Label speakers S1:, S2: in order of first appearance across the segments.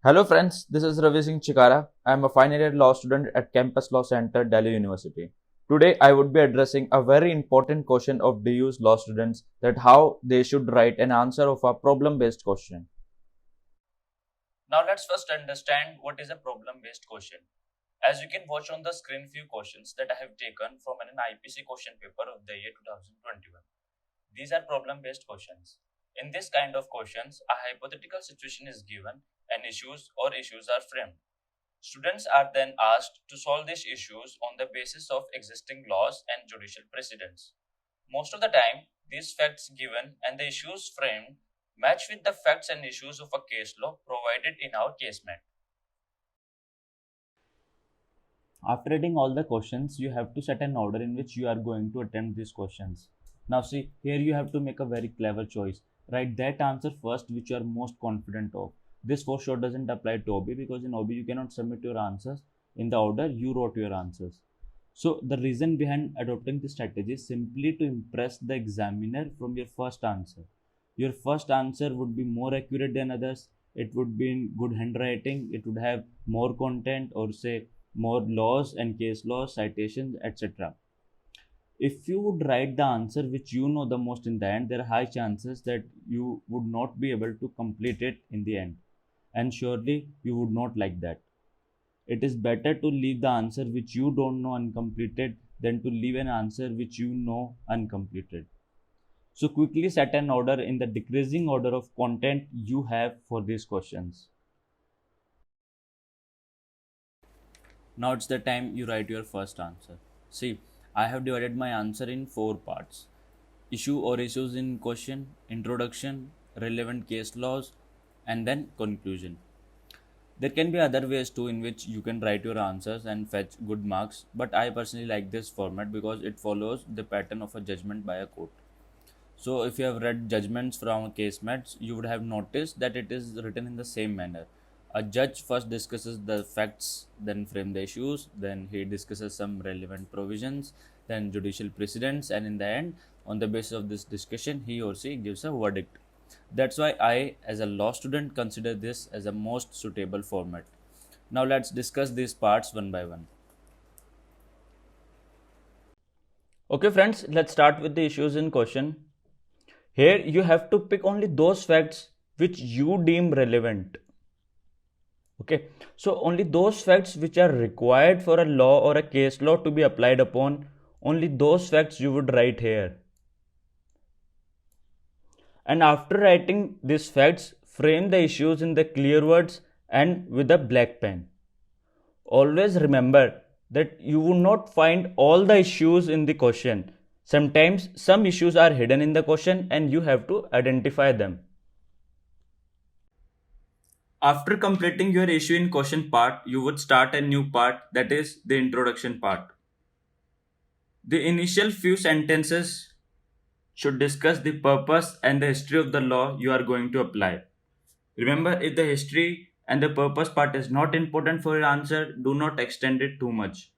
S1: Hello friends, this is Ravi Singh Chikara. I am a final year law student at Campus Law Center, Delhi University. Today I would be addressing a very important question of DU's law students, that how they should write an answer of a problem-based question. Now let's first understand what is a problem-based question. As you can watch on the screen, few questions that I have taken from an IPC question paper of the year 2021. These are problem-based questions. In this kind of questions, a hypothetical situation is given and issues are framed. Students are then asked to solve these issues on the basis of existing laws and judicial precedents. Most of the time, these facts given and the issues framed match with the facts and issues of a case law provided in our case mat. After reading all the questions, you have to set an order in which you are going to attempt these questions. Now see, here you have to make a very clever choice. Write that answer first which you are most confident of. This for sure doesn't apply to OB, because in OB you cannot submit your answers in the order you wrote your answers. So the reason behind adopting this strategy is simply to impress the examiner from your first answer. Your first answer would be more accurate than others. It would be in good handwriting. It would have more content, or say more laws and case laws, citations, etc. If you would write the answer which you know the most in the end, there are high chances that you would not be able to complete it in the end. And surely you would not like that. It is better to leave the answer which you don't know uncompleted than to leave an answer which you know uncompleted. So quickly set an order in the decreasing order of content you have for these questions. Now it's the time you write your first answer. See, I have divided my answer in 4 parts: issue or issues in question, introduction, relevant case laws, and then conclusion. There can be other ways too in which you can write your answers and fetch good marks, but I personally like this format because it follows the pattern of a judgment by a court. So, if you have read judgments from case mats, you would have noticed that it is written in the same manner. A judge first discusses the facts, then frame the issues, then he discusses some relevant provisions, then judicial precedents, and in the end, on the basis of this discussion, he or she gives a verdict. That's why I, as a law student, consider this as a most suitable format. Now, let's discuss these parts one by one. Okay, friends, let's start with the issues in question. Here you have to pick only those facts which you deem relevant. Okay, so only those facts which are required for a law or a case law to be applied upon, only those facts you would write here. And after writing these facts, frame the issues in the clear words and with a black pen. Always remember that you will not find all the issues in the question. Sometimes some issues are hidden in the question and you have to identify them. After completing your issue in question part, you would start a new part, that is the introduction part. The initial few sentences should discuss the purpose and the history of the law you are going to apply. Remember, if the history and the purpose part is not important for your answer, do not extend it too much.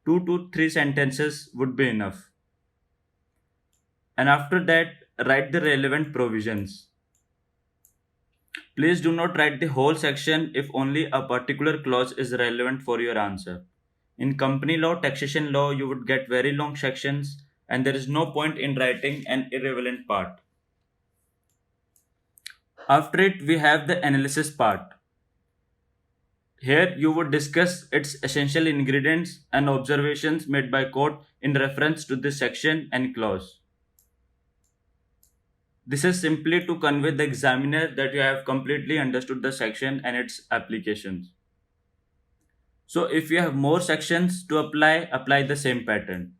S1: 2 to 3 sentences would be enough. And after that, write the relevant provisions. Please do not write the whole section if only a particular clause is relevant for your answer. In company law, taxation law, you would get very long sections and there is no point in writing an irrelevant part. After it, we have the analysis part. Here, you would discuss its essential ingredients and observations made by court in reference to this section and clause. This is simply to convey the examiner that you have completely understood the section and its applications. So if you have more sections to apply the same pattern.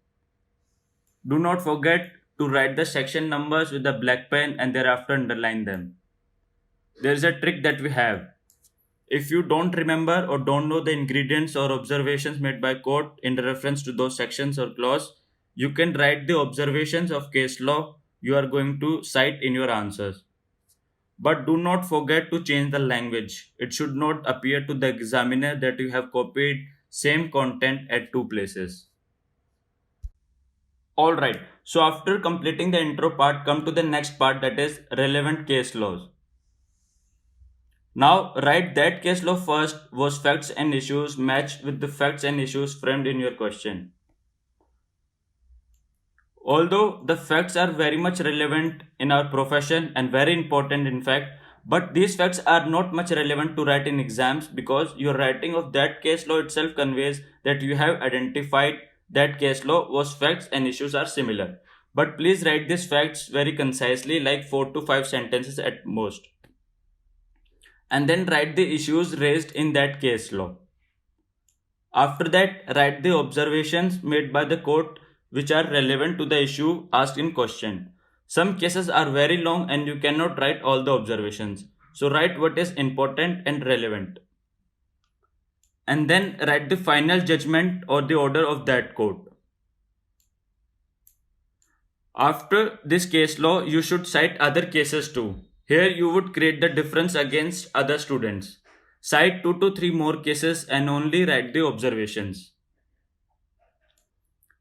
S1: Do not forget to write the section numbers with a black pen and thereafter underline them. There is a trick that we have. If you don't remember or don't know the ingredients or observations made by court in reference to those sections or clause, you can write the observations of case law you are going to cite in your answers. But do not forget to change the language. It should not appear to the examiner that you have copied same content at 2 places. Alright, so after completing the intro part, come to the next part, that is relevant case laws. Now write that case law first was facts and issues matched with the facts and issues framed in your question. Although the facts are very much relevant in our profession and very important in fact, but these facts are not much relevant to write in exams because your writing of that case law itself conveys that you have identified that case law was facts and issues are similar. But please write these facts very concisely, like 4 to 5 sentences at most. And then write the issues raised in that case law. After that, write the observations made by the court which are relevant to the issue asked in question. Some cases are very long and you cannot write all the observations. So write what is important and relevant. And then write the final judgment or the order of that court. After this case law, you should cite other cases too. Here you would create the difference against other students. Cite 2 to 3 more cases and only write the observations.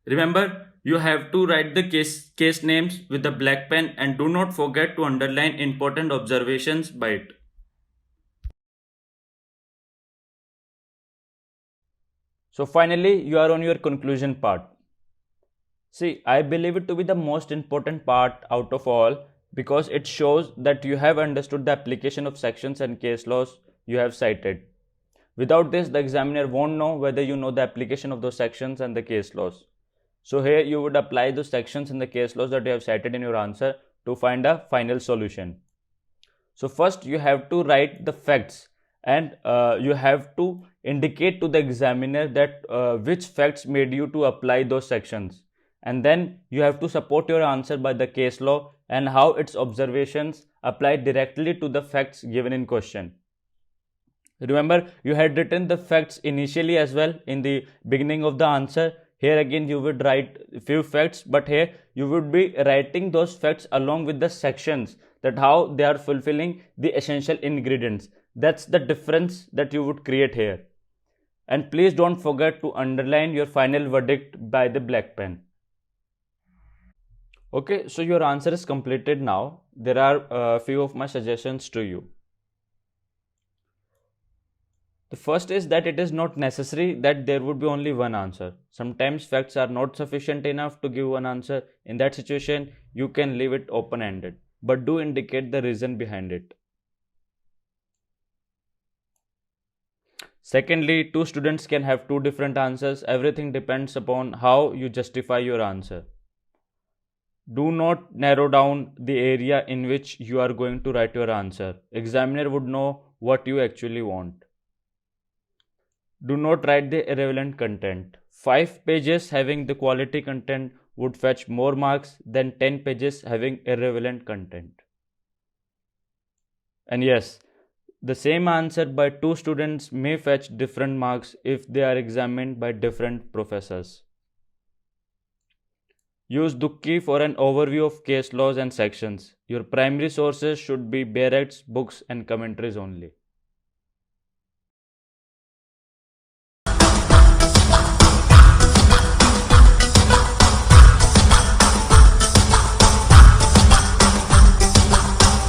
S1: Remember, you have to write the case names with a black pen and do not forget to underline important observations by it. So finally, you are on your conclusion part. See, I believe it to be the most important part out of all because it shows that you have understood the application of sections and case laws you have cited. Without this, the examiner won't know whether you know the application of those sections and the case laws. So here you would apply those sections and the case laws that you have cited in your answer to find a final solution. So first you have to write the facts and you have to indicate to the examiner that which facts made you to apply those sections, and then you have to support your answer by the case law and how its observations apply directly to the facts given in question. Remember, you had written the facts initially as well in the beginning of the answer. Here again you would write few facts, but here you would be writing those facts along with the sections, that how they are fulfilling the essential ingredients. That's the difference that you would create here. And please don't forget to underline your final verdict by the black pen. Okay, so your answer is completed now. There are a few of my suggestions to you. The first is that it is not necessary that there would be only one answer. Sometimes facts are not sufficient enough to give one answer. In that situation, you can leave it open-ended, but do indicate the reason behind it. Secondly, two students can have two different answers. Everything depends upon how you justify your answer. Do not narrow down the area in which you are going to write your answer. Examiner would know what you actually want. Do not write the irrelevant content. 5 pages having the quality content would fetch more marks than 10 pages having irrelevant content. And yes, the same answer by two students may fetch different marks if they are examined by different professors. Use Dukki for an overview of case laws and sections. Your primary sources should be Bayrecht's books and commentaries only.